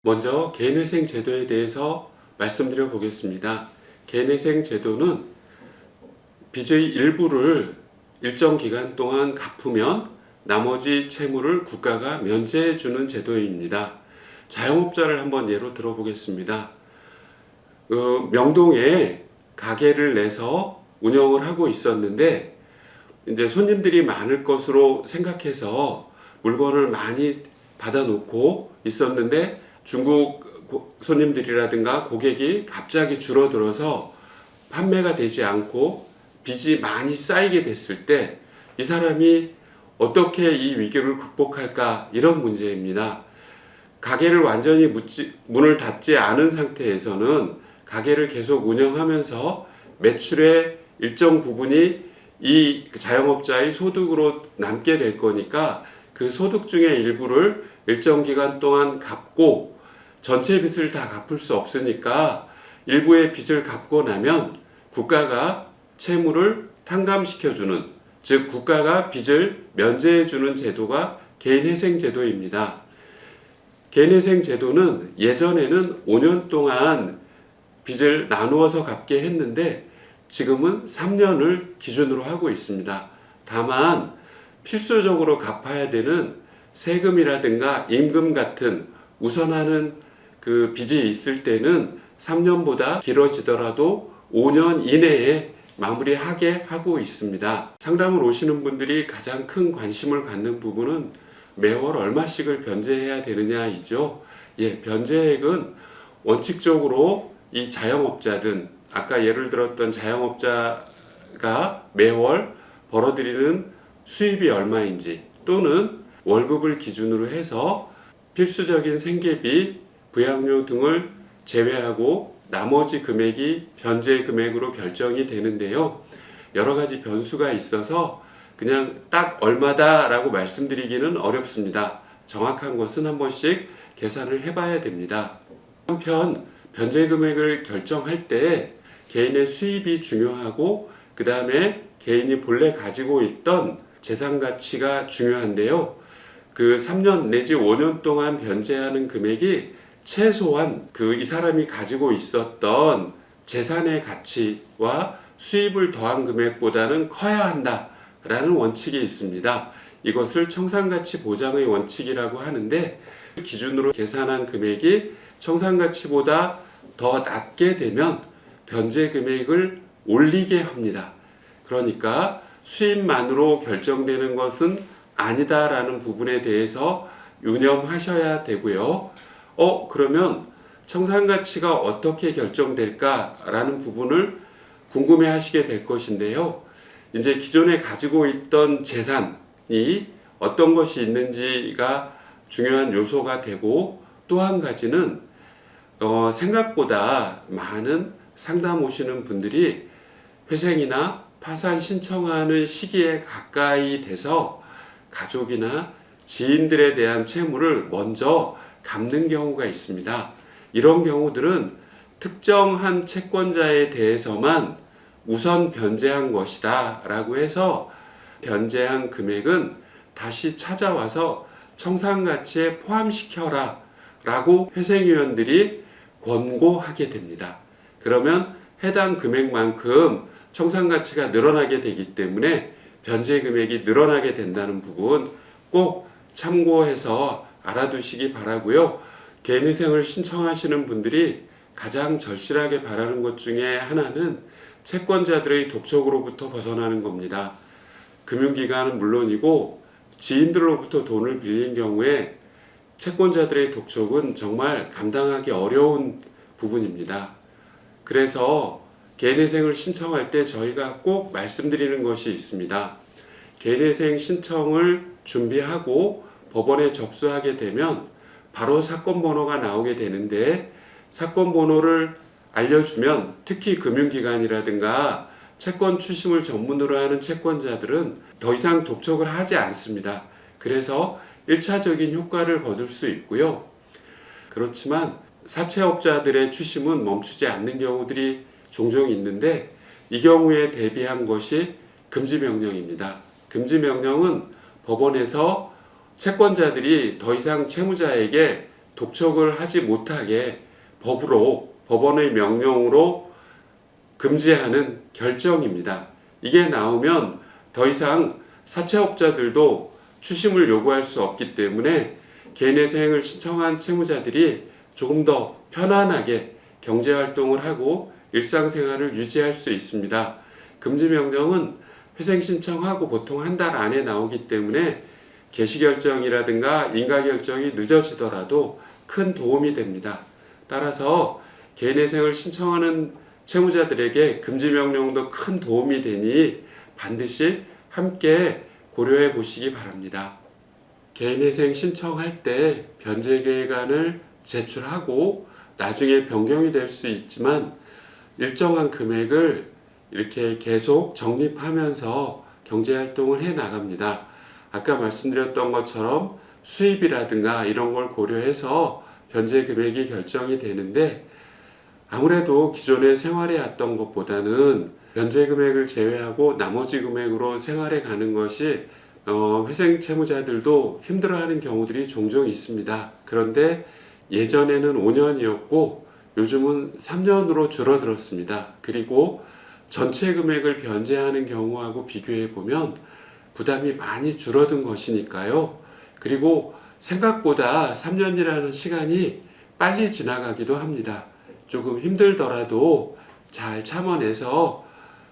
먼저 개인회생 제도에 대해서 말씀드려 보겠습니다. 개인회생 제도는 빚의 일부를 일정 기간 동안 갚으면 나머지 채무를 국가가 면제해 주는 제도입니다. 자영업자를 한번 예로 들어보겠습니다. 명동에 가게를 내서 운영을 하고 있었는데 이제 손님들이 많을 것으로 생각해서 물건을 많이 받아놓고 있었는데 중국 손님들이라든가 고객이 갑자기 줄어들어서 판매가 되지 않고 빚이 많이 쌓이게 됐을 때 이 사람이 어떻게 이 위기를 극복할까, 이런 문제입니다. 가게를 완전히 문을 닫지 않은 상태에서는 가게를 계속 운영하면서 매출의 일정 부분이 이 자영업자의 소득으로 남게 될 거니까 그 소득 중의 일부를 일정 기간 동안 갚고 전체 빚을 다 갚을 수 없으니까 일부의 빚을 갚고 나면 국가가 채무를 탕감시켜주는, 즉 국가가 빚을 면제해주는 제도가 개인회생제도입니다. 개인회생제도는 예전에는 5년 동안 빚을 나누어서 갚게 했는데 지금은 3년을 기준으로 하고 있습니다. 다만 필수적으로 갚아야 되는 세금이라든가 임금 같은 우선하는 그 빚이 있을 때는 3년보다 길어지더라도 5년 이내에 마무리하게 하고 있습니다. 상담을 오시는 분들이 가장 큰 관심을 갖는 부분은 매월 얼마씩을 변제해야 되느냐이죠. 변제액은 원칙적으로 이 자영업자든, 아까 예를 들었던 자영업자가 매월 벌어들이는 수입이 얼마인지, 또는 월급을 기준으로 해서 필수적인 생계비, 부양료 등을 제외하고 나머지 금액이 변제 금액으로 결정이 되는데요. 여러 가지 변수가 있어서 그냥 딱 얼마다 라고 말씀드리기는 어렵습니다. 정확한 것은 한 번씩 계산을 해봐야 됩니다. 한편 변제 금액을 결정할 때 개인의 수입이 중요하고, 그 다음에 개인이 본래 가지고 있던 재산 가치가 중요한데요. 그 3년 내지 5년 동안 변제하는 금액이 최소한 이 사람이 가지고 있었던 재산의 가치와 수입을 더한 금액보다는 커야 한다라는 원칙이 있습니다. 이것을 청산가치 보장의 원칙이라고 하는데, 기준으로 계산한 금액이 청산가치보다 더 낮게 되면 변제 금액을 올리게 합니다. 그러니까 수입만으로 결정되는 것은 아니다라는 부분에 대해서 유념하셔야 되고요. 그러면 청산가치가 어떻게 결정될까라는 부분을 궁금해 하시게 될 것인데요. 이제 기존에 가지고 있던 재산이 어떤 것이 있는지가 중요한 요소가 되고, 또 한 가지는 생각보다 많은 상담 오시는 분들이 회생이나 파산 신청하는 시기에 가까이 돼서 가족이나 지인들에 대한 채무를 먼저 갚는 경우가 있습니다. 이런 경우들은 특정한 채권자에 대해서만 우선 변제한 것이다 라고 해서 변제한 금액은 다시 찾아와서 청산가치에 포함시켜라 라고 회생위원들이 권고하게 됩니다. 그러면 해당 금액만큼 청산가치가 늘어나게 되기 때문에 변제 금액이 늘어나게 된다는 부분 꼭 참고해서 알아두시기 바라고요. 개인회생을 신청하시는 분들이 가장 절실하게 바라는 것 중에 하나는 채권자들의 독촉으로부터 벗어나는 겁니다. 금융기관은 물론이고 지인들로부터 돈을 빌린 경우에 채권자들의 독촉은 정말 감당하기 어려운 부분입니다. 그래서 개인회생을 신청할 때 저희가 꼭 말씀드리는 것이 있습니다. 개인회생 신청을 준비하고 법원에 접수하게 되면 바로 사건 번호가 나오게 되는데, 사건 번호를 알려주면 특히 금융기관이라든가 채권 추심을 전문으로 하는 채권자들은 더 이상 독촉을 하지 않습니다. 그래서 1차적인 효과를 거둘 수 있고요. 그렇지만 사채업자들의 추심은 멈추지 않는 경우들이 종종 있는데, 이 경우에 대비한 것이 금지명령입니다. 금지명령은 법원에서 채권자들이 더 이상 채무자에게 독촉을 하지 못하게 법원의 명령으로 금지하는 결정입니다. 이게 나오면 더 이상 사채업자들도 추심을 요구할 수 없기 때문에 개인회생을 신청한 채무자들이 조금 더 편안하게 경제활동을 하고 일상생활을 유지할 수 있습니다. 금지명령은 회생 신청하고 보통 한 달 안에 나오기 때문에 개시결정이라든가 인가결정이 늦어지더라도 큰 도움이 됩니다. 따라서 개인회생을 신청하는 채무자들에게 금지명령도 큰 도움이 되니 반드시 함께 고려해 보시기 바랍니다. 개인회생 신청할 때 변제계획안을 제출하고 나중에 변경이 될 수 있지만 일정한 금액을 이렇게 계속 적립하면서 경제활동을 해 나갑니다. 아까 말씀드렸던 것처럼 수입이라든가 이런 걸 고려해서 변제 금액이 결정이 되는데 아무래도 기존에 생활해 왔던 것보다는 변제 금액을 제외하고 나머지 금액으로 생활해 가는 것이 회생 채무자들도 힘들어하는 경우들이 종종 있습니다. 그런데 예전에는 5년이었고 요즘은 3년으로 줄어들었습니다. 그리고 전체 금액을 변제하는 경우하고 비교해 보면 부담이 많이 줄어든 것이니까요. 그리고 생각보다 3년이라는 시간이 빨리 지나가기도 합니다. 조금 힘들더라도 잘 참아내서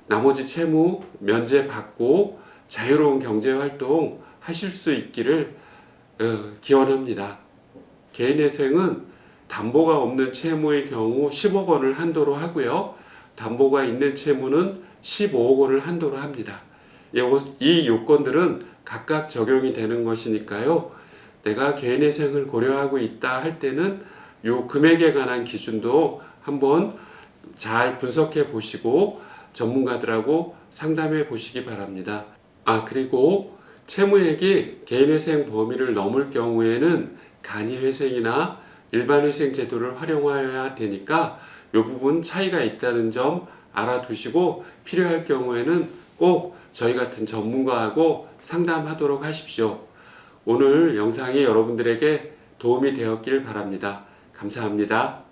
나머지 채무 면제받고 자유로운 경제활동 하실 수 있기를 기원합니다. 개인회생은 담보가 없는 채무의 경우 10억 원을 한도로 하고요. 담보가 있는 채무는 15억 원을 한도로 합니다. 이 요건들은 각각 적용이 되는 것이니까요. 내가 개인회생을 고려하고 있다 할 때는 요 금액에 관한 기준도 한번 잘 분석해 보시고 전문가들하고 상담해 보시기 바랍니다. 그리고 채무액이 개인회생 범위를 넘을 경우에는 간이회생이나 일반회생 제도를 활용해야 되니까 이 부분 차이가 있다는 점 알아두시고 필요할 경우에는 꼭 저희 같은 전문가하고 상담하도록 하십시오. 오늘 영상이 여러분들에게 도움이 되었길 바랍니다. 감사합니다.